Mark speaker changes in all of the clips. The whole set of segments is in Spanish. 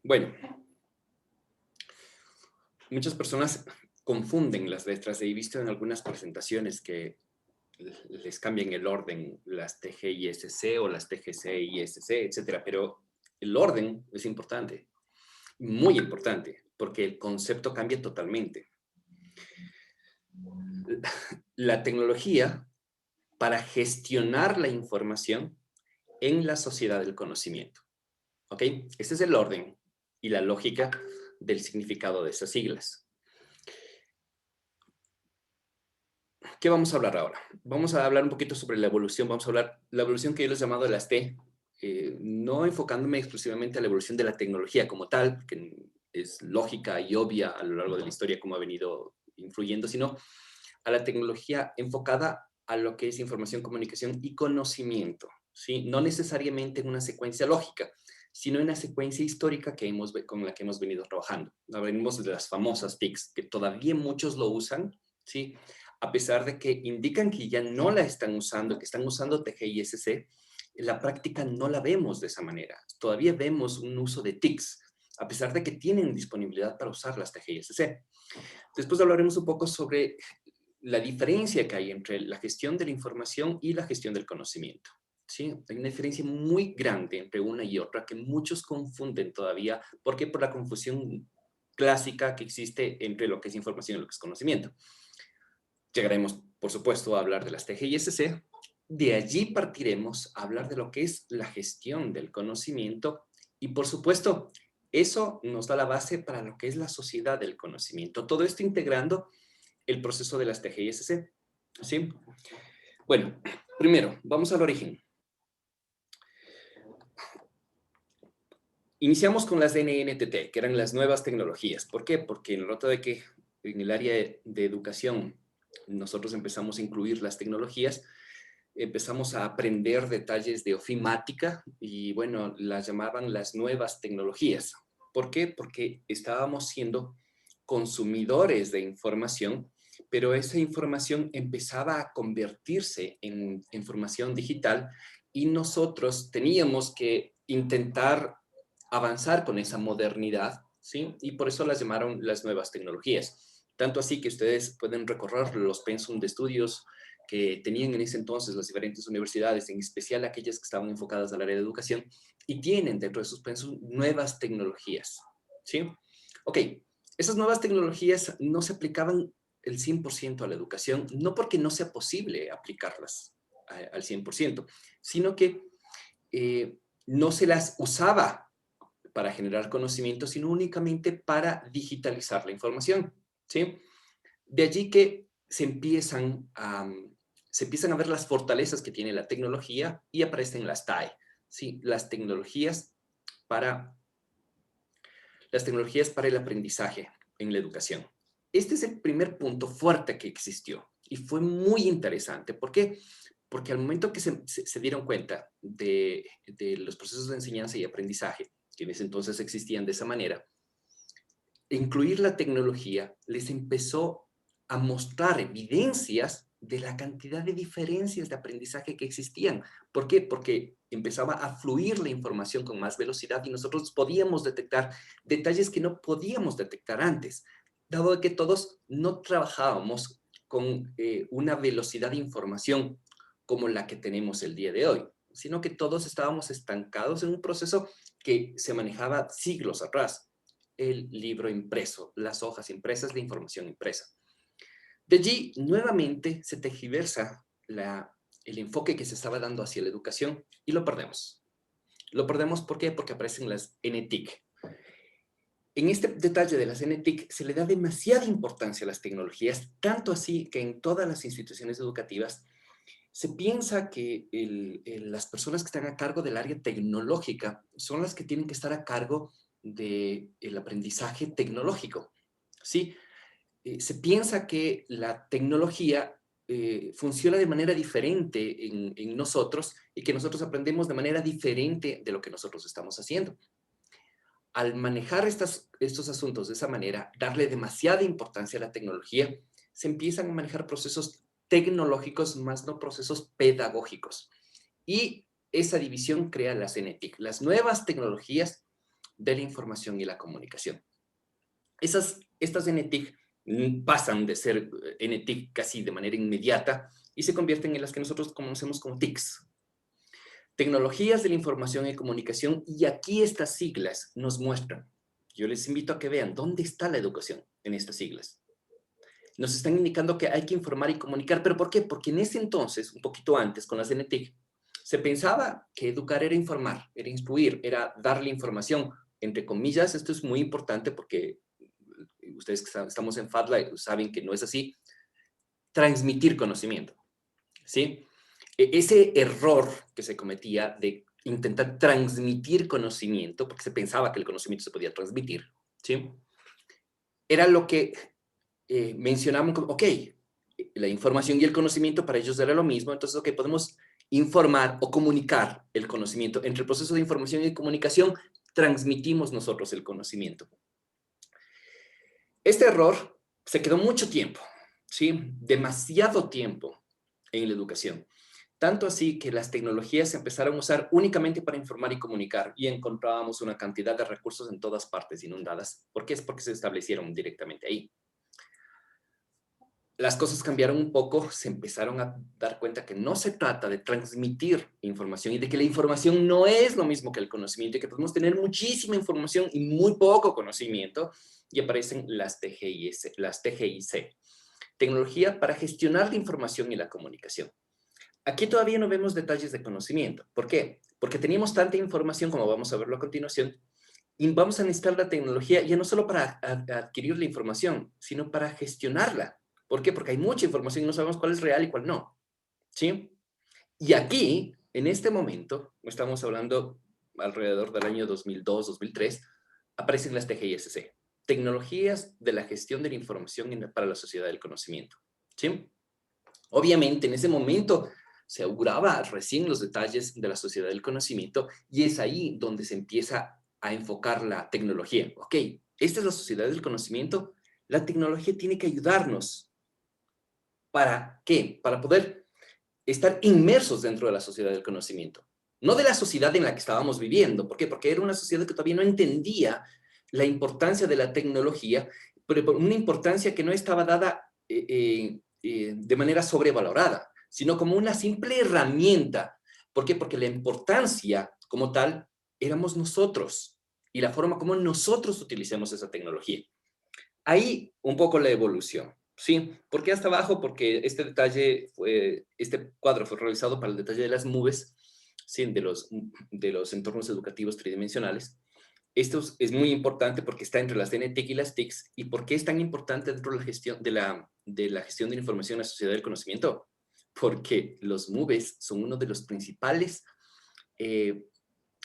Speaker 1: Bueno, muchas personas confunden las letras. He visto en algunas presentaciones que les cambian el orden, las TGISC o las TGCISC, etcétera, pero el orden es importante, muy importante, porque el concepto cambia totalmente. La tecnología para gestionar la información en la sociedad del conocimiento. ¿Ok? Ese es el orden y la lógica del significado de esas siglas. ¿Qué vamos a hablar ahora? Vamos a hablar un poquito sobre la evolución. Vamos a hablar la evolución que yo les he llamado de las T, no enfocándome exclusivamente a la evolución de la tecnología como tal, que es lógica y obvia a lo largo de la historia cómo ha venido influyendo, sino a la tecnología enfocada a lo que es información, comunicación y conocimiento, ¿sí? No necesariamente en una secuencia lógica, sino en una secuencia histórica con la que hemos venido trabajando. Hablamos de las famosas TICs, que todavía muchos lo usan, ¿sí? A pesar de que indican que ya no la están usando, que están usando TGISC, en la práctica no la vemos de esa manera. Todavía vemos un uso de TICs, a pesar de que tienen disponibilidad para usar las TGISC. Después hablaremos un poco sobre la diferencia que hay entre la gestión de la información y la gestión del conocimiento. ¿Sí? Hay una diferencia muy grande entre una y otra que muchos confunden todavía. ¿Por qué? Por la confusión clásica que existe entre lo que es información y lo que es conocimiento. Llegaremos, por supuesto, a hablar de las TGISC. De allí partiremos a hablar de lo que es la gestión del conocimiento y, por supuesto, eso nos da la base para lo que es la sociedad del conocimiento. Todo esto integrando el proceso de las TGISC. ¿Sí? Bueno, primero, vamos al origen. Iniciamos con las NNTT, que eran las nuevas tecnologías. ¿Por qué? Porque en el rato de que en el área de educación nosotros empezamos a incluir las tecnologías, empezamos a aprender detalles de ofimática y, bueno, las llamaban las nuevas tecnologías. ¿Por qué? Porque estábamos siendo consumidores de información, pero esa información empezaba a convertirse en información digital y nosotros teníamos que intentar avanzar con esa modernidad, ¿sí? Y por eso las llamaron las nuevas tecnologías. Tanto así que ustedes pueden recorrer los pensum de estudios que tenían en ese entonces las diferentes universidades, en especial aquellas que estaban enfocadas al área de educación, y tienen dentro de sus pensum nuevas tecnologías, ¿sí? Ok, esas nuevas tecnologías no se aplicaban el 100% a la educación, no porque no sea posible aplicarlas al 100%, sino que no se las usaba para generar conocimiento, sino únicamente para digitalizar la información, ¿sí? De allí que se empiezan a ver las fortalezas que tiene la tecnología y aparecen las TAE, ¿sí? Para, las tecnologías para el aprendizaje en la educación. Este es el primer punto fuerte que existió y fue muy interesante. ¿Por qué? Porque al momento que se dieron cuenta de los procesos de enseñanza y aprendizaje, que en ese entonces existían de esa manera, incluir la tecnología les empezó a mostrar evidencias de la cantidad de diferencias de aprendizaje que existían. ¿Por qué? Porque empezaba a fluir la información con más velocidad y nosotros podíamos detectar detalles que no podíamos detectar antes, dado que todos no trabajábamos con una velocidad de información como la que tenemos el día de hoy, sino que todos estábamos estancados en un proceso que se manejaba siglos atrás, el libro impreso, las hojas impresas, la información impresa. De allí, nuevamente, se tergiversa el enfoque que se estaba dando hacia la educación y lo perdemos. Lo perdemos, ¿por qué? Porque aparecen las NTIC. En este detalle de las NTIC se le da demasiada importancia a las tecnologías, tanto así que en todas las instituciones educativas se piensa que las personas que están a cargo del área tecnológica son las que tienen que estar a cargo del aprendizaje tecnológico, ¿sí? Se piensa que la tecnología funciona de manera diferente en nosotros y que nosotros aprendemos de manera diferente de lo que nosotros estamos haciendo. Al manejar estos asuntos de esa manera, darle demasiada importancia a la tecnología, se empiezan a manejar procesos tecnológicos más no procesos pedagógicos. Y esa división crea las NTIC. Las nuevas tecnologías de la información y la comunicación. Estas NTIC pasan de ser NTIC casi de manera inmediata y se convierten en las que nosotros conocemos como TICs. Tecnologías de la información y comunicación, y aquí estas siglas nos muestran. Yo les invito a que vean dónde está la educación en estas siglas. Nos están indicando que hay que informar y comunicar, ¿pero por qué? Porque en ese entonces, un poquito antes, con las NTIC, se pensaba que educar era informar, era instruir, era darle información. Entre comillas, esto es muy importante porque ustedes que estamos en FADLA saben que no es así. Transmitir conocimiento, ¿sí? Ese error que se cometía de intentar transmitir conocimiento, porque se pensaba que el conocimiento se podía transmitir, ¿sí? Era lo que mencionamos como, ok, la información y el conocimiento para ellos era lo mismo, entonces, ok, podemos informar o comunicar el conocimiento. Entre el proceso de información y comunicación, transmitimos nosotros el conocimiento. Este error se quedó mucho tiempo, ¿sí? Demasiado tiempo en la educación. Tanto así que las tecnologías se empezaron a usar únicamente para informar y comunicar y encontrábamos una cantidad de recursos en todas partes inundadas. ¿Por qué? Es porque se establecieron directamente ahí. Las cosas cambiaron un poco, se empezaron a dar cuenta que no se trata de transmitir información y de que la información no es lo mismo que el conocimiento y que podemos tener muchísima información y muy poco conocimiento, y aparecen las TGIC, Tecnología para gestionar la información y la comunicación. Aquí todavía no vemos detalles de conocimiento. ¿Por qué? Porque teníamos tanta información, como vamos a verlo a continuación, y vamos a necesitar la tecnología ya no solo para adquirir la información, sino para gestionarla. ¿Por qué? Porque hay mucha información y no sabemos cuál es real y cuál no. ¿Sí? Y aquí, en este momento, estamos hablando alrededor del año 2002, 2003, aparecen las TGISC, Tecnologías de la Gestión de la Información para la Sociedad del Conocimiento. ¿Sí? Obviamente, en ese momento se auguraba recién los detalles de la sociedad del conocimiento y es ahí donde se empieza a enfocar la tecnología. Ok, esta es la sociedad del conocimiento. La tecnología tiene que ayudarnos. ¿Para qué? Para poder estar inmersos dentro de la sociedad del conocimiento. No de la sociedad en la que estábamos viviendo. ¿Por qué? Porque era una sociedad que todavía no entendía la importancia de la tecnología, pero por una importancia que no estaba dada de manera sobrevalorada, sino como una simple herramienta. ¿Por qué? Porque la importancia como tal éramos nosotros y la forma como nosotros utilizamos esa tecnología. Ahí un poco la evolución, ¿sí? ¿Por qué hasta abajo? Porque este cuadro fue realizado para el detalle de las nubes, ¿sí? De los entornos educativos tridimensionales. Esto es muy importante porque está entre las NTIC y las TICs. ¿Y por qué es tan importante dentro de la gestión de la gestión de la información en la sociedad del conocimiento? Porque los MOVES son uno de los principales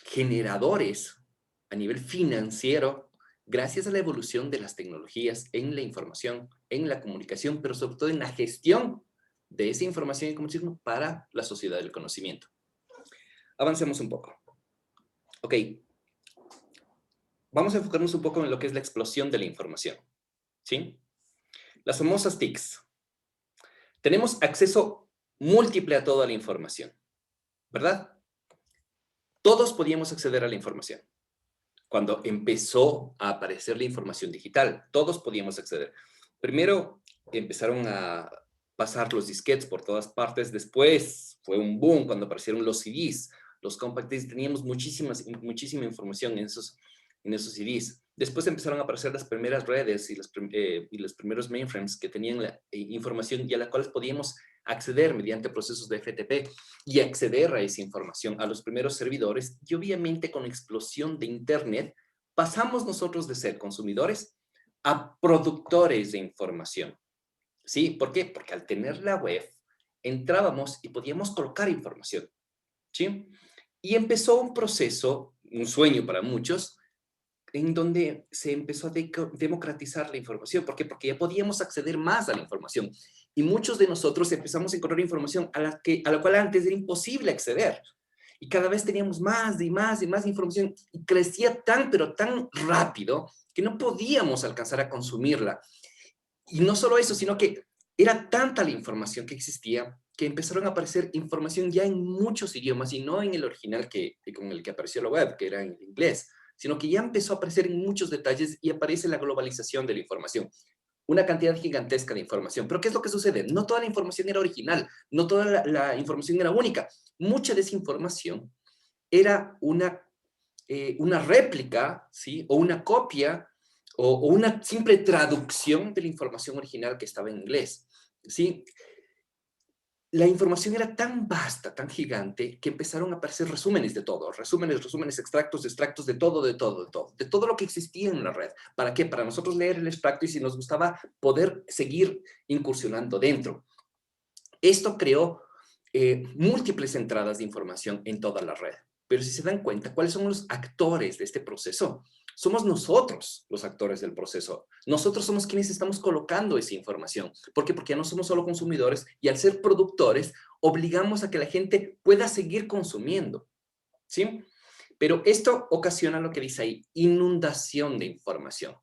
Speaker 1: generadores a nivel financiero gracias a la evolución de las tecnologías en la información, en la comunicación, pero sobre todo en la gestión de esa información y comunicación para la sociedad del conocimiento. Avancemos un poco. Ok. Vamos a enfocarnos un poco en lo que es la explosión de la información. ¿Sí? Las famosas TICs. Tenemos acceso múltiple a toda la información, ¿verdad? Todos podíamos acceder a la información. Cuando empezó a aparecer la información digital, todos podíamos acceder. Primero empezaron a pasar los disquetes por todas partes, después fue un boom cuando aparecieron los CDs, los compact discs, teníamos muchísima información en esos CDs. Después empezaron a aparecer las primeras redes y los primeros mainframes que tenían la información y a las cuales podíamos acceder mediante procesos de FTP y acceder a esa información, a los primeros servidores, y obviamente con la explosión de Internet, pasamos nosotros de ser consumidores a productores de información. ¿Sí? ¿Por qué? Porque al tener la web, entrábamos y podíamos colocar información. ¿Sí? Y empezó un proceso, un sueño para muchos, en donde se empezó a democratizar la información. ¿Por qué? Porque ya podíamos acceder más a la información. Y muchos de nosotros empezamos a encontrar información a la cual antes era imposible acceder. Y cada vez teníamos más y más y más información. Y crecía tan, pero tan rápido que no podíamos alcanzar a consumirla. Y no solo eso, sino que era tanta la información que existía que empezaron a aparecer información ya en muchos idiomas y no en el original con el que apareció la web, que era en inglés, sino que ya empezó a aparecer en muchos detalles y aparece la globalización de la información. Una cantidad gigantesca de información. Pero ¿qué es lo que sucede? No toda la información era original, no toda la información era única. Mucha de esa información era una réplica, ¿sí? O una copia, o una simple traducción de la información original que estaba en inglés, ¿sí? La información era tan vasta, tan gigante, que empezaron a aparecer resúmenes de todo, resúmenes, extractos de todo lo que existía en la red. ¿Para qué? Para nosotros leer el extracto y si nos gustaba poder seguir incursionando dentro. Esto creó múltiples entradas de información en toda la red. Pero si se dan cuenta, ¿cuáles son los actores de este proceso? Somos nosotros los actores del proceso. Nosotros somos quienes estamos colocando esa información. ¿Por qué? Porque ya no somos solo consumidores y al ser productores obligamos a que la gente pueda seguir consumiendo, ¿sí? Pero esto ocasiona lo que dice ahí, inundación de información.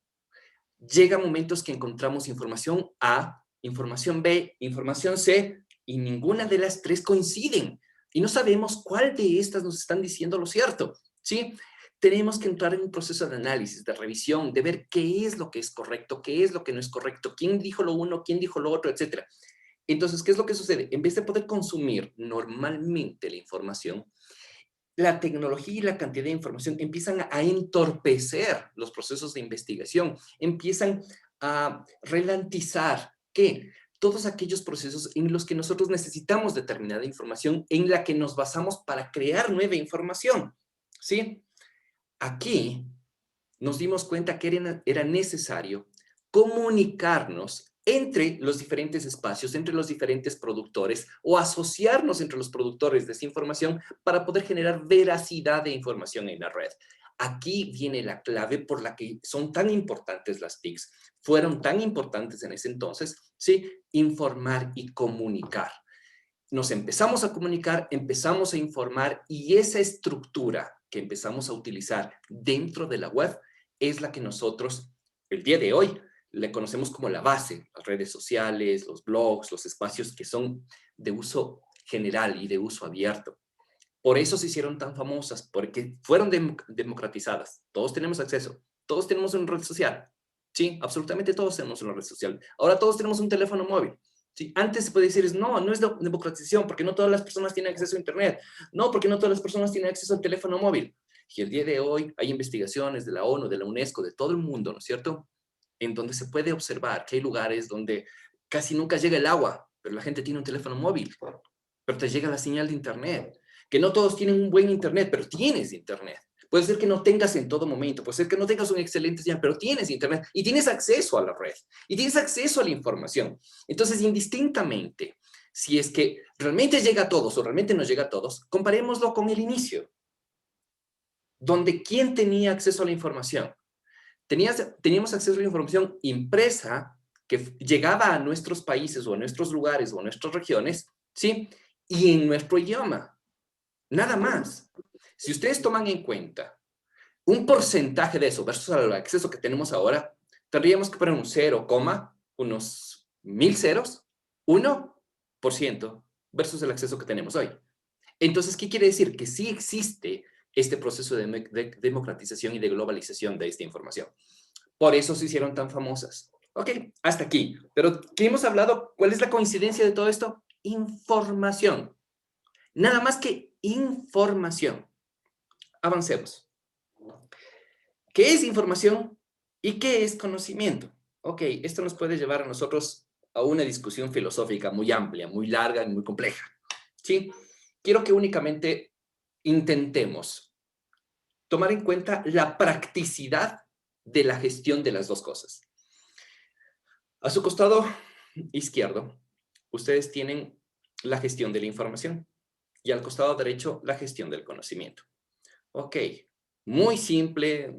Speaker 1: Llega momentos que encontramos información A, información B, información C, y ninguna de las tres coinciden. Y no sabemos cuál de estas nos están diciendo lo cierto, ¿sí? Tenemos que entrar en un proceso de análisis, de revisión, de ver qué es lo que es correcto, qué es lo que no es correcto, quién dijo lo uno, quién dijo lo otro, etcétera. Entonces, ¿qué es lo que sucede? En vez de poder consumir normalmente la información, la tecnología y la cantidad de información empiezan a entorpecer los procesos de investigación, empiezan a ralentizar, ¿qué? Todos aquellos procesos en los que nosotros necesitamos determinada información, en la que nos basamos para crear nueva información, ¿sí? Aquí nos dimos cuenta que era necesario comunicarnos entre los diferentes espacios, entre los diferentes productores, o asociarnos entre los productores de esa información para poder generar veracidad de información en la red. Aquí viene la clave por la que son tan importantes las TICs. Fueron tan importantes en ese entonces, ¿sí? Informar y comunicar. Nos empezamos a comunicar, empezamos a informar, y esa estructura que empezamos a utilizar dentro de la web es la que nosotros, el día de hoy, le conocemos como la base. Las redes sociales, los blogs, los espacios que son de uso general y de uso abierto. Por eso se hicieron tan famosas, porque fueron democratizadas. Todos tenemos acceso, todos tenemos una red social. Sí, absolutamente todos tenemos una red social. Ahora todos tenemos un teléfono móvil. Sí, antes se puede decir, no, no es democratización, porque no todas las personas tienen acceso a Internet. No, porque no todas las personas tienen acceso al teléfono móvil. Y el día de hoy hay investigaciones de la ONU, de la UNESCO, de todo el mundo, ¿no es cierto? En donde se puede observar que hay lugares donde casi nunca llega el agua, pero la gente tiene un teléfono móvil, pero te llega la señal de Internet. Que no todos tienen un buen Internet, pero tienes Internet. Puede ser que no tengas en todo momento, puede ser que no tengas un excelente señal, pero tienes Internet y tienes acceso a la red y tienes acceso a la información. Entonces, indistintamente, si es que realmente llega a todos o realmente no llega a todos, comparémoslo con el inicio, donde ¿quién tenía acceso a la información? Teníamos acceso a la información impresa que llegaba a nuestros países o a nuestros lugares o a nuestras regiones, ¿sí? Y en nuestro idioma. Nada más. Si ustedes toman en cuenta un porcentaje de eso versus el acceso que tenemos ahora, tendríamos que poner un 0, unos 1000 ceros, 1% versus el acceso que tenemos hoy. Entonces, ¿qué quiere decir? Que sí existe este proceso de democratización y de globalización de esta información. Por eso se hicieron tan famosas. Ok, hasta aquí. Pero, ¿qué hemos hablado? ¿Cuál es la coincidencia de todo esto? Información. Nada más que información. Avancemos. ¿Qué es información y qué es conocimiento? Ok, esto nos puede llevar a nosotros a una discusión filosófica muy amplia, muy larga y muy compleja. ¿Sí? Quiero que únicamente intentemos tomar en cuenta la practicidad de la gestión de las dos cosas. A su costado izquierdo, ustedes tienen la gestión de la información y al costado derecho la gestión del conocimiento. Ok, muy simple,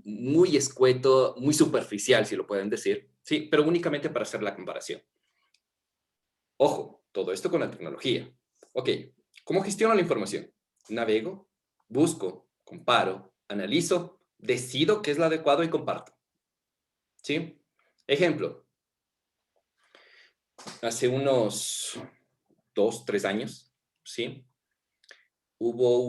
Speaker 1: muy escueto, muy superficial, si lo pueden decir, sí, pero únicamente para hacer la comparación. Ojo, todo esto con la tecnología. Ok, ¿cómo gestiono la información? Navego, busco, comparo, analizo, decido qué es lo adecuado y comparto. ¿Sí? Ejemplo, hace unos 2, 3 años, ¿sí? Hubo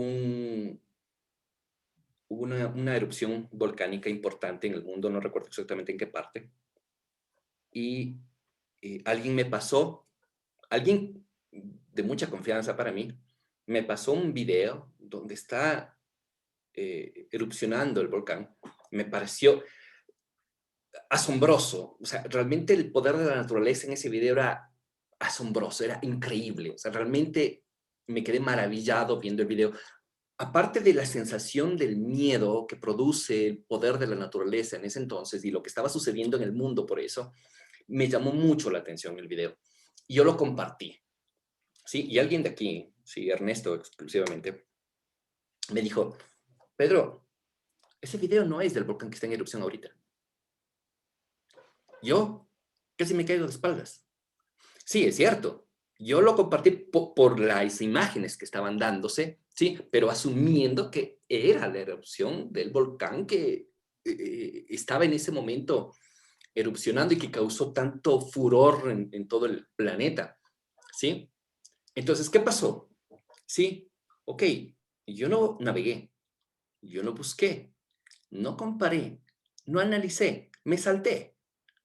Speaker 1: hubo una erupción volcánica importante en el mundo, no recuerdo exactamente en qué parte, y alguien me pasó, alguien de mucha confianza para mí, me pasó un video donde está erupcionando el volcán. Me pareció asombroso. O sea, realmente el poder de la naturaleza en ese video era asombroso, era increíble. O sea, realmente me quedé maravillado viendo el video. Aparte de la sensación del miedo que produce el poder de la naturaleza en ese entonces y lo que estaba sucediendo en el mundo por eso, me llamó mucho la atención el video. Y yo lo compartí, ¿sí? Y alguien de aquí, sí, Ernesto exclusivamente, me dijo, Pedro, ese video no es del volcán que está en erupción ahorita. Yo casi me caigo de espaldas. Sí, es cierto. Yo lo compartí por las imágenes que estaban dándose, sí, pero asumiendo que era la erupción del volcán que estaba en ese momento erupcionando y que causó tanto furor en todo el planeta, ¿sí? Entonces, ¿qué pasó? Sí, ok, yo no navegué, yo no busqué, no comparé, no analicé, me salté.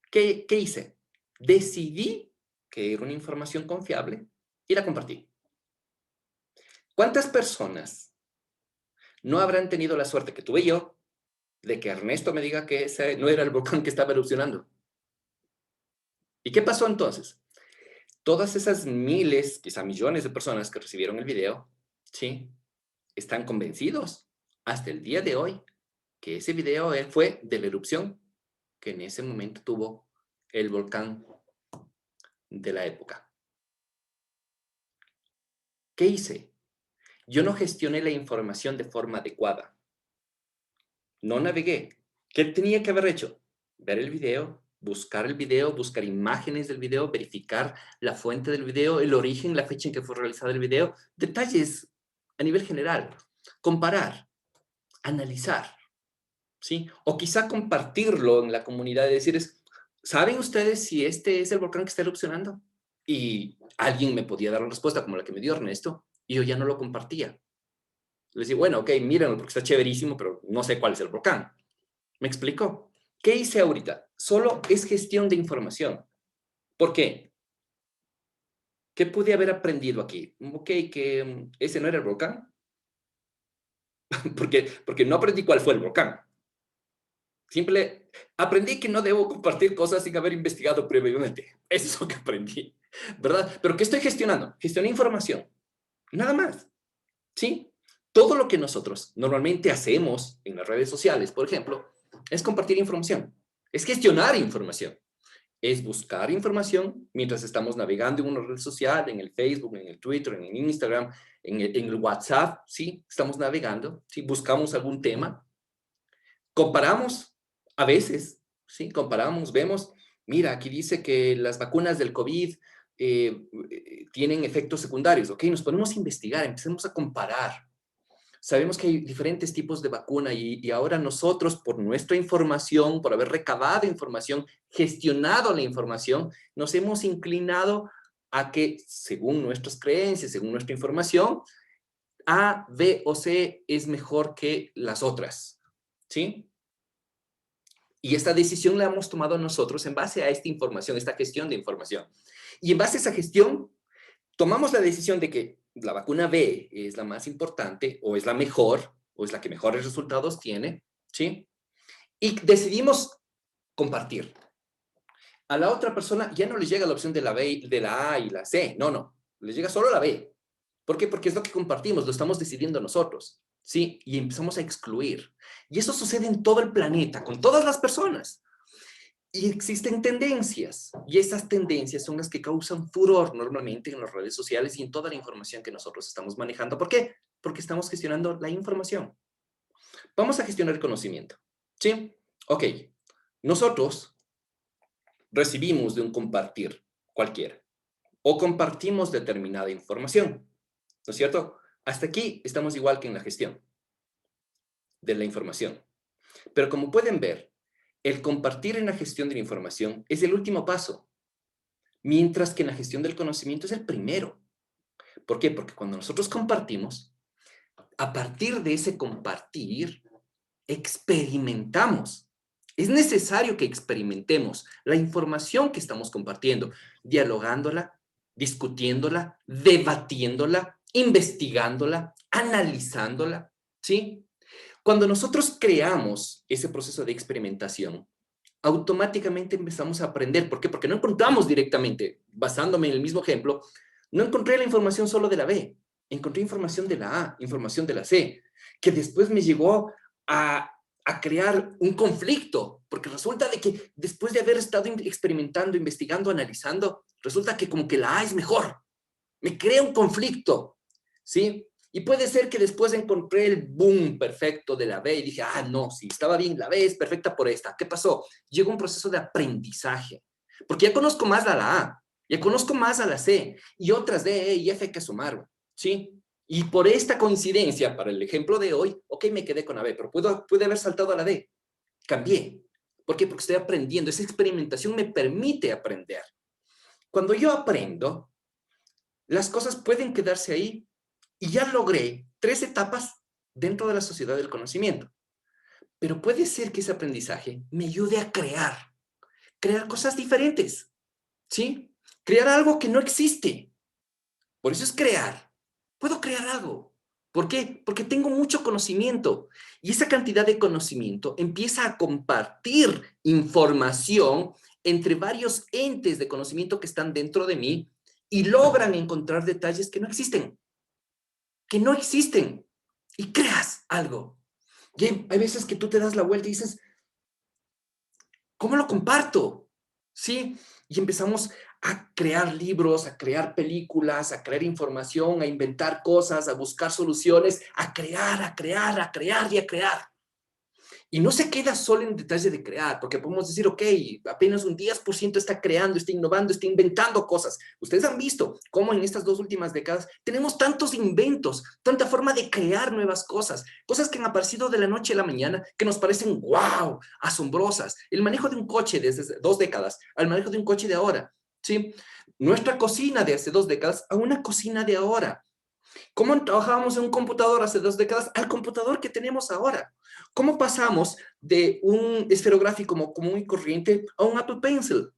Speaker 1: ¿Qué hice? Decidí que era una información confiable y la compartí. ¿Cuántas personas no habrán tenido la suerte que tuve yo de que Ernesto me diga que ese no era el volcán que estaba erupcionando? ¿Y qué pasó entonces? Todas esas miles, quizá millones de personas que recibieron el video, ¿sí? Están convencidos hasta el día de hoy que ese video fue de la erupción que en ese momento tuvo el volcán de la época. ¿Qué hice? Yo no gestioné la información de forma adecuada. No navegué. ¿Qué tenía que haber hecho? Ver el video, buscar imágenes del video, verificar la fuente del video, el origen, la fecha en que fue realizado el video, detalles a nivel general, comparar, analizar, ¿sí? O quizá compartirlo en la comunidad y decirles, ¿saben ustedes si este es el volcán que está erupcionando? Y alguien me podía dar una respuesta como la que me dio Ernesto y yo ya no lo compartía. Les digo, bueno, ok, mírenlo porque está chéverísimo, pero no sé cuál es el volcán. ¿Me explico? ¿Qué hice ahorita? Solo es gestión de información. ¿Por qué? ¿Qué pude haber aprendido aquí? Ok, que ese no era el volcán. Porque no aprendí cuál fue el volcán. Simple, aprendí que no debo compartir cosas sin haber investigado previamente. Eso es lo que aprendí, ¿verdad? Pero ¿qué estoy gestionando? Gestioné información. Nada más. ¿Sí? Todo lo que nosotros normalmente hacemos en las redes sociales, por ejemplo, es compartir información, es gestionar información, es buscar información mientras estamos navegando en una red social, en el Facebook, en el Twitter, en el Instagram, en el WhatsApp, ¿sí? Estamos navegando, ¿sí? Buscamos algún tema, comparamos a veces, ¿sí? Comparamos, vemos, mira, aquí dice que las vacunas del COVID tienen efectos secundarios, ¿ok? Nos ponemos a investigar, empecemos a comparar. Sabemos que hay diferentes tipos de vacuna y ahora nosotros, por nuestra información, por haber recabado información, gestionado la información, nos hemos inclinado a que, según nuestras creencias, según nuestra información, A, B o C es mejor que las otras, ¿sí? Y esta decisión la hemos tomado nosotros en base a esta información, esta gestión de información. Y en base a esa gestión, tomamos la decisión de que la vacuna B es la más importante, o es la mejor, o es la que mejores resultados tiene, ¿sí? Y decidimos compartir. A la otra persona ya no le llega la opción de la B, de la A y la C, no, le llega solo la B. ¿Por qué? Porque es lo que compartimos, lo estamos decidiendo nosotros, ¿sí? Y empezamos a excluir. Y eso sucede en todo el planeta, con todas las personas. Y existen tendencias, y esas tendencias son las que causan furor normalmente en las redes sociales y en toda la información que nosotros estamos manejando. ¿Por qué? Porque estamos gestionando la información. Vamos a gestionar el conocimiento, ¿sí? Ok, nosotros recibimos de un compartir cualquiera, o compartimos determinada información, ¿no es cierto? Hasta aquí estamos igual que en la gestión de la información. Pero como pueden ver, el compartir en la gestión de la información es el último paso. Mientras que en la gestión del conocimiento es el primero. ¿Por qué? Porque cuando nosotros compartimos, a partir de ese compartir, experimentamos. Es necesario que experimentemos la información que estamos compartiendo, dialogándola, discutiéndola, debatiéndola, investigándola, analizándola, ¿sí? Cuando nosotros creamos ese proceso de experimentación, automáticamente empezamos a aprender. ¿Por qué? Porque no encontramos directamente, basándome en el mismo ejemplo, no encontré la información solo de la B, encontré información de la A, información de la C, que después me llegó a crear un conflicto, porque resulta de que después de haber estado experimentando, investigando, analizando, resulta que como que la A es mejor. Me crea un conflicto, ¿sí? Y puede ser que después encontré el boom perfecto de la B y dije, ah, no, sí, estaba bien, la B es perfecta por esta. ¿Qué pasó? Llegó un proceso de aprendizaje, porque ya conozco más a la A, ya conozco más a la C y otras D, E y F que sumaron, ¿sí? Y por esta coincidencia, para el ejemplo de hoy, ok, me quedé con la B, pero pude haber saltado a la D. Cambié. ¿Por qué? Porque estoy aprendiendo. Esa experimentación me permite aprender. Cuando yo aprendo, las cosas pueden quedarse ahí y ya logré 3 etapas dentro de la sociedad del conocimiento. Pero puede ser que ese aprendizaje me ayude a crear cosas diferentes, ¿sí? Crear algo que no existe. Por eso es crear. Puedo crear algo. ¿Por qué? Porque tengo mucho conocimiento y esa cantidad de conocimiento empieza a compartir información entre varios entes de conocimiento que están dentro de mí y logran encontrar detalles que no existen, y creas algo. Y hay veces que tú te das la vuelta y dices, ¿cómo lo comparto? ¿Sí? Y empezamos a crear libros, a crear películas, a crear información, a inventar cosas, a buscar soluciones, a crear, a crear, a crear y a crear. Y no se queda solo en el detalle de crear, porque podemos decir, ok, apenas un 10% está creando, está innovando, está inventando cosas. Ustedes han visto cómo en estas 2 últimas décadas tenemos tantos inventos, tanta forma de crear nuevas cosas, cosas que han aparecido de la noche a la mañana que nos parecen, wow, asombrosas. El manejo de un coche desde 2 décadas al manejo de un coche de ahora, ¿sí? Nuestra cocina de hace 2 décadas a una cocina de ahora. ¿Cómo trabajábamos en un computador hace 2 décadas al computador que tenemos ahora? ¿Cómo pasamos de un esferográfico común y corriente a un Apple Pencil?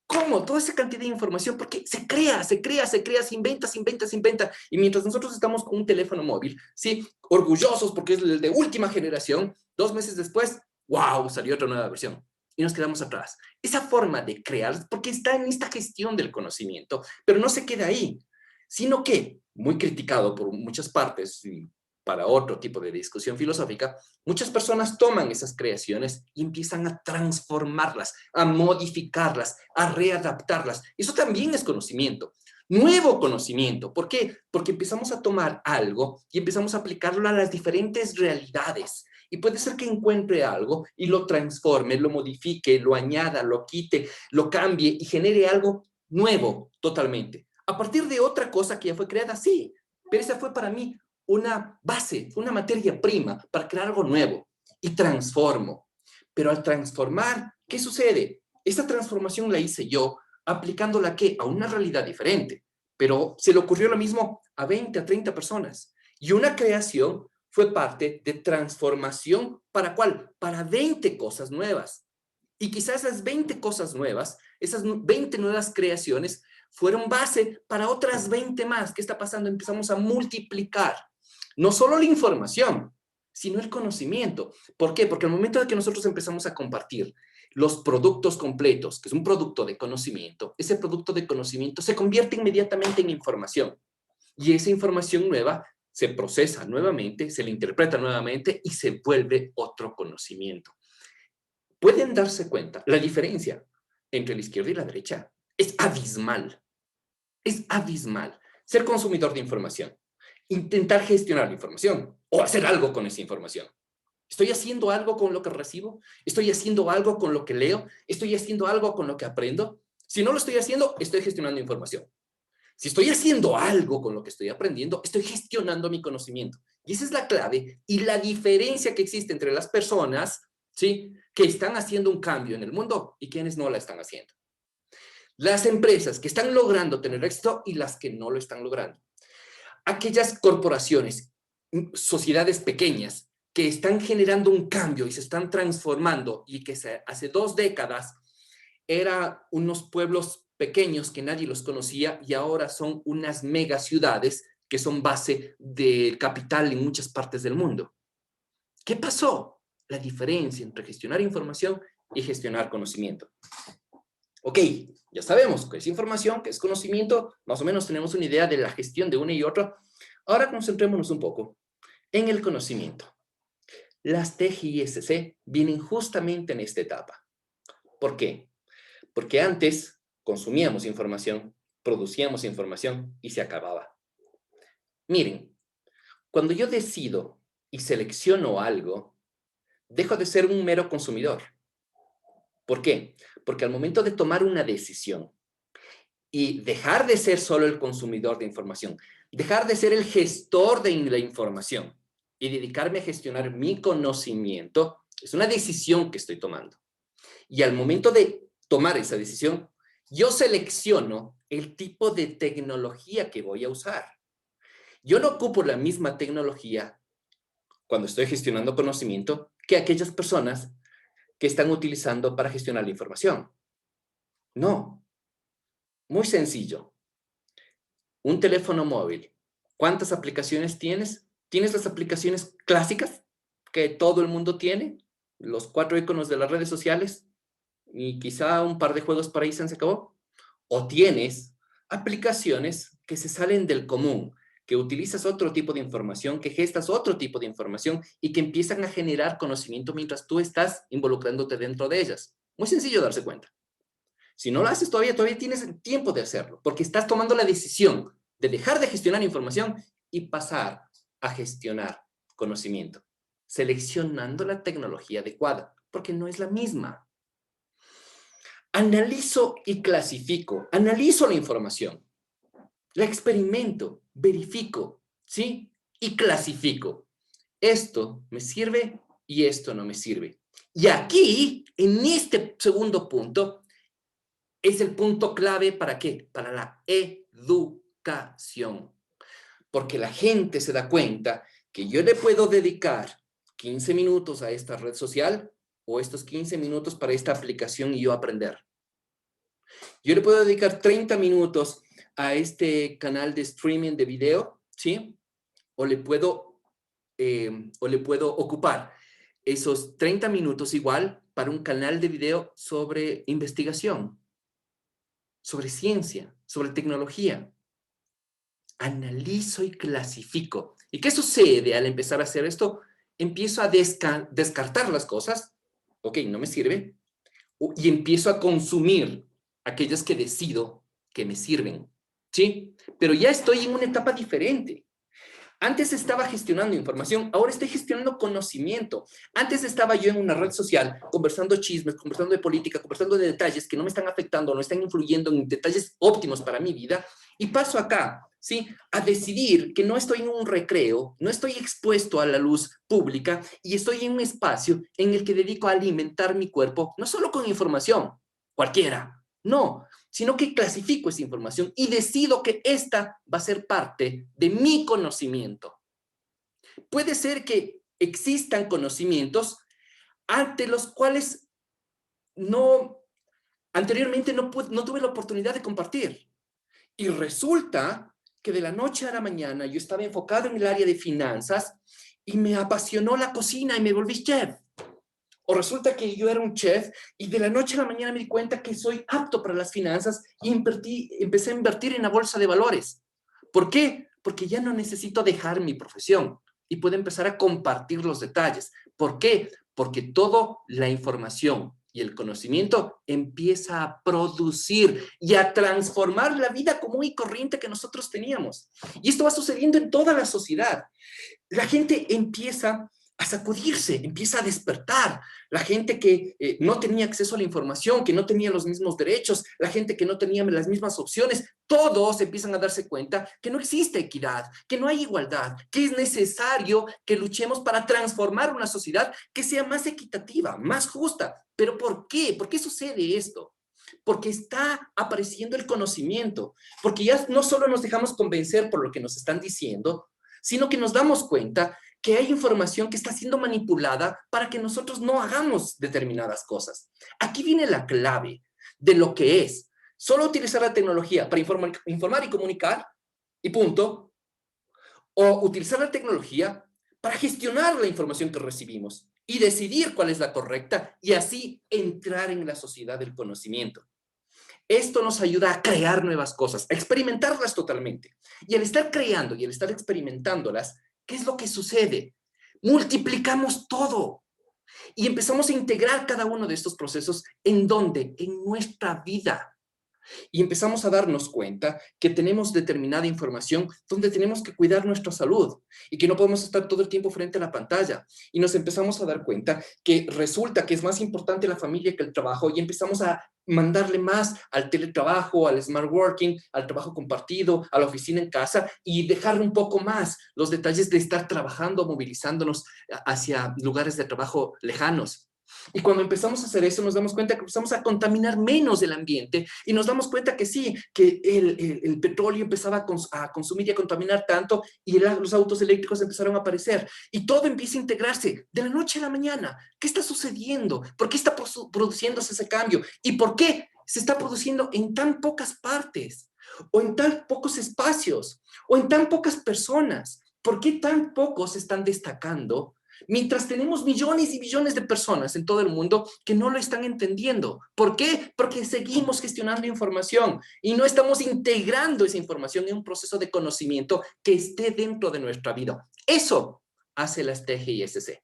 Speaker 1: ¿Cómo? Toda esa cantidad de información, porque se crea, se crea, se crea, se inventa, se inventa, se inventa. Y mientras nosotros estamos con un teléfono móvil, sí, orgullosos porque es el de última generación, 2 meses después, wow, salió otra nueva versión. Y nos quedamos atrás. Esa forma de crear, porque está en esta gestión del conocimiento, pero no se queda ahí, sino que, muy criticado por muchas partes y para otro tipo de discusión filosófica, muchas personas toman esas creaciones y empiezan a transformarlas, a modificarlas, a readaptarlas. Eso también es conocimiento. Nuevo conocimiento. ¿Por qué? Porque empezamos a tomar algo y empezamos a aplicarlo a las diferentes realidades. Y puede ser que encuentre algo y lo transforme, lo modifique, lo añada, lo quite, lo cambie y genere algo nuevo totalmente. A partir de otra cosa que ya fue creada, sí, pero esa fue para mí una base, una materia prima para crear algo nuevo y transformo. Pero al transformar, ¿qué sucede? Esta transformación la hice yo aplicándola ¿qué? A una realidad diferente, pero se le ocurrió lo mismo a 20, a 30 personas. Y una creación fue parte de transformación, ¿para cuál? Para 20 cosas nuevas. Y quizás esas 20 cosas nuevas, esas 20 nuevas creaciones, fueron base para otras 20 más. ¿Qué está pasando? Empezamos a multiplicar no solo la información, sino el conocimiento. ¿Por qué? Porque al momento de que nosotros empezamos a compartir los productos completos, que es un producto de conocimiento, ese producto de conocimiento se convierte inmediatamente en información. Y esa información nueva se procesa nuevamente, se le interpreta nuevamente y se vuelve otro conocimiento. Pueden darse cuenta, la diferencia entre la izquierda y la derecha es abismal. Es abismal. Ser consumidor de información, intentar gestionar la información o hacer algo con esa información. ¿Estoy haciendo algo con lo que recibo? ¿Estoy haciendo algo con lo que leo? ¿Estoy haciendo algo con lo que aprendo? Si no lo estoy haciendo, estoy gestionando información. Si estoy haciendo algo con lo que estoy aprendiendo, estoy gestionando mi conocimiento. Y esa es la clave y la diferencia que existe entre las personas, ¿sí?, que están haciendo un cambio en el mundo y quienes no la están haciendo. Las empresas que están logrando tener éxito y las que no lo están logrando. Aquellas corporaciones, sociedades pequeñas que están generando un cambio y se están transformando y que hace 2 décadas eran unos pueblos pequeños que nadie los conocía y ahora son unas megaciudades que son base del capital en muchas partes del mundo. ¿Qué pasó? La diferencia entre gestionar información y gestionar conocimiento. Ok, ya sabemos qué es información, qué es conocimiento, más o menos tenemos una idea de la gestión de una y otra. Ahora concentrémonos un poco en el conocimiento. Las TGISC vienen justamente en esta etapa. ¿Por qué? Porque antes consumíamos información, producíamos información y se acababa. Miren, cuando yo decido y selecciono algo, dejo de ser un mero consumidor. ¿Por qué? Porque al momento de tomar una decisión y dejar de ser solo el consumidor de información, dejar de ser el gestor de la información y dedicarme a gestionar mi conocimiento, es una decisión que estoy tomando. Y al momento de tomar esa decisión, yo selecciono el tipo de tecnología que voy a usar. Yo no ocupo la misma tecnología cuando estoy gestionando conocimiento que aquellas personas que están utilizando para gestionar la información. No, muy sencillo. Un teléfono móvil. ¿Cuántas aplicaciones tienes? ¿Tienes las aplicaciones clásicas que todo el mundo tiene? Los 4 iconos de las redes sociales y quizá un par de juegos para ahí se acabó. O tienes aplicaciones que se salen del común, que utilizas otro tipo de información, que gestas otro tipo de información y que empiezan a generar conocimiento mientras tú estás involucrándote dentro de ellas. Muy sencillo darse cuenta. Si no lo haces todavía tienes el tiempo de hacerlo, porque estás tomando la decisión de dejar de gestionar información y pasar a gestionar conocimiento, seleccionando la tecnología adecuada, porque no es la misma. Analizo y clasifico, analizo la información, la experimento, verifico, ¿sí? Y clasifico. Esto me sirve y esto no me sirve. Y aquí, en este segundo punto, es el punto clave ¿para qué? Para la educación. Porque la gente se da cuenta que yo le puedo dedicar 15 minutos a esta red social o estos 15 minutos para esta aplicación y yo aprender. Yo le puedo dedicar 30 minutos a este canal de streaming de video, ¿sí? O le puedo ocupar esos 30 minutos igual para un canal de video sobre investigación, sobre ciencia, sobre tecnología. Analizo y clasifico. ¿Y qué sucede al empezar a hacer esto? Empiezo a descartar las cosas, ok, no me sirve, y empiezo a consumir aquellas que decido que me sirven, ¿sí? Pero ya estoy en una etapa diferente. Antes estaba gestionando información, ahora estoy gestionando conocimiento. Antes estaba yo en una red social conversando chismes, conversando de política, conversando de detalles que no me están afectando, no están influyendo en detalles óptimos para mi vida. Y paso acá, ¿sí? A decidir que no estoy en un recreo, no estoy expuesto a la luz pública y estoy en un espacio en el que dedico a alimentar mi cuerpo, no solo con información, cualquiera, no, sino que clasifico esa información y decido que esta va a ser parte de mi conocimiento. Puede ser que existan conocimientos ante los cuales anteriormente no tuve la oportunidad de compartir. Y resulta que de la noche a la mañana yo estaba enfocado en el área de finanzas y me apasionó la cocina y me volví chef. O resulta que yo era un chef y de la noche a la mañana me di cuenta que soy apto para las finanzas y empecé a invertir en la bolsa de valores. ¿Por qué? Porque ya no necesito dejar mi profesión y puedo empezar a compartir los detalles. ¿Por qué? Porque toda la información y el conocimiento empieza a producir y a transformar la vida común y corriente que nosotros teníamos. Y esto va sucediendo en toda la sociedad. La gente empieza a sacudirse, empieza a despertar. La gente que no tenía acceso a la información, que no tenía los mismos derechos, la gente que no tenía las mismas opciones, todos empiezan a darse cuenta que no existe equidad, que no hay igualdad, que es necesario que luchemos para transformar una sociedad que sea más equitativa, más justa. ¿Pero por qué? ¿Por qué sucede esto? Porque está apareciendo el conocimiento, porque ya no solo nos dejamos convencer por lo que nos están diciendo, sino que nos damos cuenta que hay información que está siendo manipulada para que nosotros no hagamos determinadas cosas. Aquí viene la clave de lo que es solo utilizar la tecnología para informar y comunicar, y punto, o utilizar la tecnología para gestionar la información que recibimos y decidir cuál es la correcta y así entrar en la sociedad del conocimiento. Esto nos ayuda a crear nuevas cosas, a experimentarlas totalmente. Y al estar creando y al estar experimentándolas, ¿qué es lo que sucede? Multiplicamos todo y empezamos a integrar cada uno de estos procesos en donde, en nuestra vida. Y empezamos a darnos cuenta que tenemos determinada información donde tenemos que cuidar nuestra salud y que no podemos estar todo el tiempo frente a la pantalla. Y nos empezamos a dar cuenta que resulta que es más importante la familia que el trabajo y empezamos a mandarle más al teletrabajo, al smart working, al trabajo compartido, a la oficina en casa y dejar un poco más los detalles de estar trabajando, movilizándonos hacia lugares de trabajo lejanos. Y cuando empezamos a hacer eso, nos damos cuenta que empezamos a contaminar menos el ambiente y nos damos cuenta que sí, que el petróleo empezaba a consumir y a contaminar tanto y los autos eléctricos empezaron a aparecer y todo empieza a integrarse de la noche a la mañana. ¿Qué está sucediendo? ¿Por qué está produciéndose ese cambio? ¿Y por qué se está produciendo en tan pocas partes? ¿O en tan pocos espacios? ¿O en tan pocas personas? ¿Por qué tan pocos están destacando? Mientras tenemos millones y millones de personas en todo el mundo que no lo están entendiendo. ¿Por qué? Porque seguimos gestionando información y no estamos integrando esa información en un proceso de conocimiento que esté dentro de nuestra vida. Eso hace las TGISC.